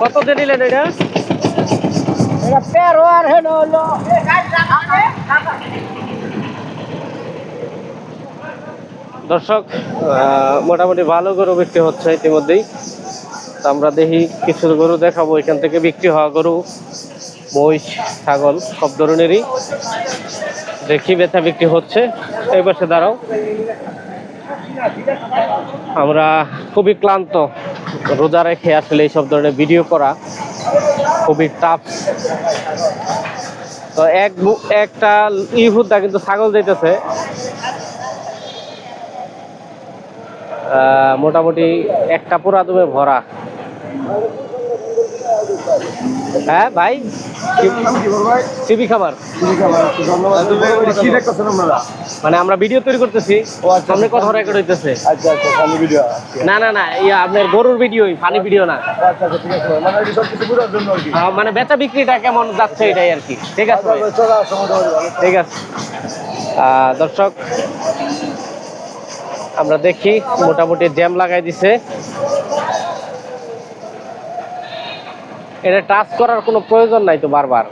কত দিয়ে নিলেন এটা? দর্শক মোটামুটি ভালো গরু বিক্রি হচ্ছে ইতিমধ্যেই। আমরা দেখি কিছু গরু দেখাবো এখান থেকে বিক্রি হওয়া গরু, মহিষ, ছাগল সব ধরনেরই দেখি বেচা বিক্রি হচ্ছে। এই পাশে দাঁড়াও। আমরা খুবই ক্লান্ত, রোজা রেখে আসলে এইসব ধরনের ভিডিও করা খুবই টাফ। তো একটা ইহুদা কিন্তু ছাগল দিতেছে, মোটামুটি একটা পুরা দুমে ভরা। হ্যাঁ ভাই, সিবি খাবার মানে আমরা ভিডিও তৈরি করতেছি, সামনে কথা রেকর্ড হইতেছে। না না না, ইয়া আপনার গরুর ভিডিও, ফানি ভিডিও না, মানে বেচা বিক্রিটা কেমন যাচ্ছে এটাই আর কি। ঠিক আছে ঠিক আছে। দর্শক আমরা দেখি মোটামুটি জ্যাম লাগাই দিছে। এটা টাচ করার কোনো প্রয়োজন নাই তো বারবার।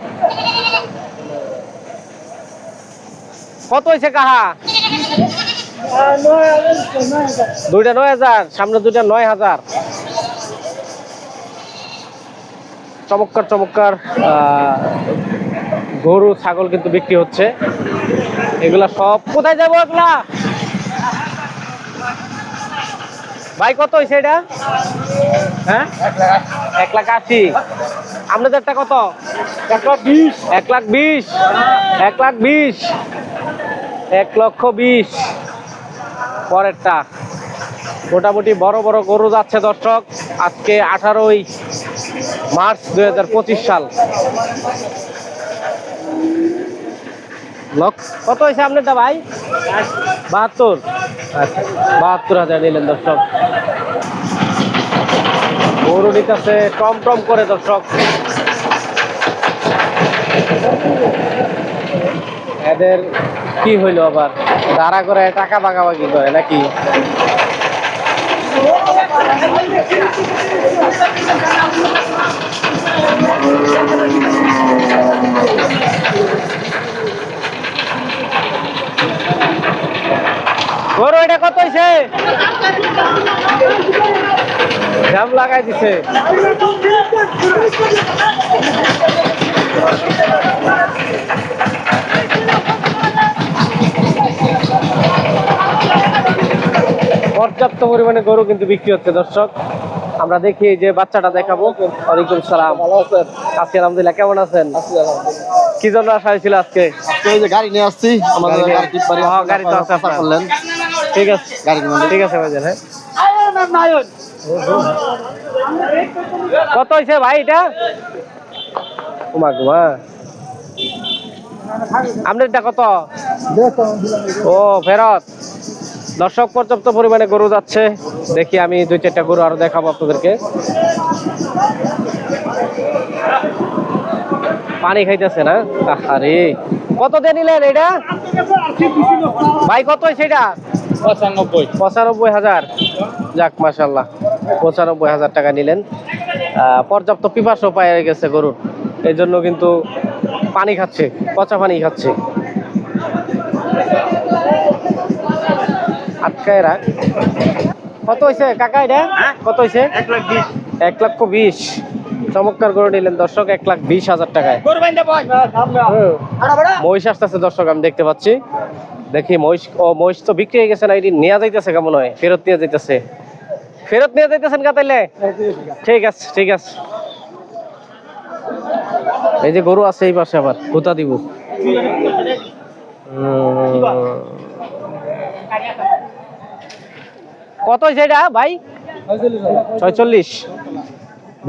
কত হয়েছে কাহা? দুইটা 9,000, সামনে দুইটা 9,000। চমৎকার চমৎকার গরু ছাগল কিন্তু বিক্রি হচ্ছে। এগুলা সব কোথায় যাবো এগুলা? ভাই কত হয়েছে এটা? হ্যাঁ 1,80,000। আপনাদেরটা কত? 1,20,000। 1,20,000। 1,20,000। 1,20,000 পরেরটা। মোটামুটি বড় বড় গরু যাচ্ছে দর্শক। আজকে 18ই মার্চ 2025 সাল। কত হয়েছে আপনারটা ভাই? 72। আচ্ছা 72,000 নিলেন দর্শক। গরু নিতেছে টম টম করে দর্শক। এদের কি হইলো আবার? দাঁড়া করে টাকা ভাগাভাগি করে নাকি? গরু এটা কত হয়েছে? জাম লাগাই দিছে। পর্যাপ্ত পরিমাণে গরু কিন্তু বিক্রি হচ্ছে দর্শক। আমরা দেখি যে বাচ্চাটা দেখাবো। ওয়ালাইকুম সালাম। ভালো আছেন? আছি আলহামদুলিল্লাহ। কেমন আছেন? কি জন্য আসা হয়েছিল আজকে? গাড়ি নিয়ে আসছি, আমাদের গাড়ি তো আছে আপনার। ঠিক আছে ঠিক আছে ভাইজান। হ্যাঁ কত হয়েছে ভাই এটা? ঘুমা ঘুমা আপনারটা কত? ও ফেরত। দর্শক পর্যাপ্ত পরিমাণে গরু যাচ্ছে। দেখি আমি 2-4টা গরু আরো দেখাবো আপনাদেরকে। পানি খাইতেছে না? আরে কত দিয়ে নিলেন এটা ভাই? কত হয়েছে এটা? 95,000। যাক মাশাআল্লাহ, 95,000 টাকা নিলেন। পর্যাপ্ত পিপাসও পায়ে গেছে গরুর, এই জন্য কিন্তু পানি খাচ্ছে, পচা পানি খাচ্ছে। আটকায় রাখ। কত হয়েছে কাকা এটা? কত হয়েছে? 1,20,000। 1,20,000। চমৎকার গরু নিলেন দর্শক 1,20,000 টাকায়। মহিষ আসতেছে দর্শক, আমি দেখতে পাচ্ছি। দেখি মহিষ তো বিক্রি হয়ে গেছে না, এটি নেওয়া যাইতেছে কেমন হয়? ফেরত নিয়ে যাইতেছে। ফেরত নিয়ে যাইতেছেন কাতাইলে? ঠিক আছে ঠিক আছে। এই যে গরু আছে এই পাশে, আবার হুতা দিব। কত হয়েছে এটা ভাই? 46।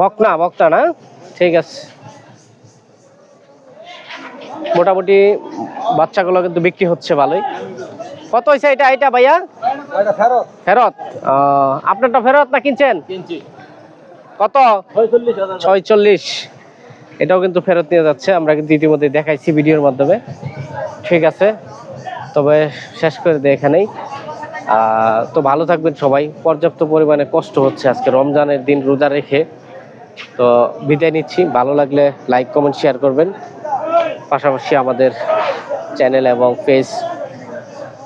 বকনা না? ঠিক আছে। মোটামুটি বাচ্চাগুলো কিন্তু বিক্রি হচ্ছে ভালোই। কত হয়েছে এটা? এটা ভাইয়া ফেরত। আপনারটা ফেরত না কিনছেন? কত? 46। এটাও কিন্তু ফেরত নিয়ে যাচ্ছে, আমরা কিন্তু ইতিমধ্যে দেখাইছি ভিডিওর মাধ্যমে। ঠিক আছে, তবে শেষ করে দেয় এখানেই। তো ভালো থাকবেন সবাই। পর্যাপ্ত পরিমাণে কষ্ট হচ্ছে আজকে রমজানের দিন রোজা রেখে। তো বিদায় নিচ্ছি, ভালো লাগলে লাইক কমেন্ট শেয়ার করবেন, পাশাপাশি আমাদের চ্যানেল এবং পেজ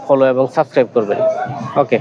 ফলো এবং সাবস্ক্রাইব করবেন। ওকে।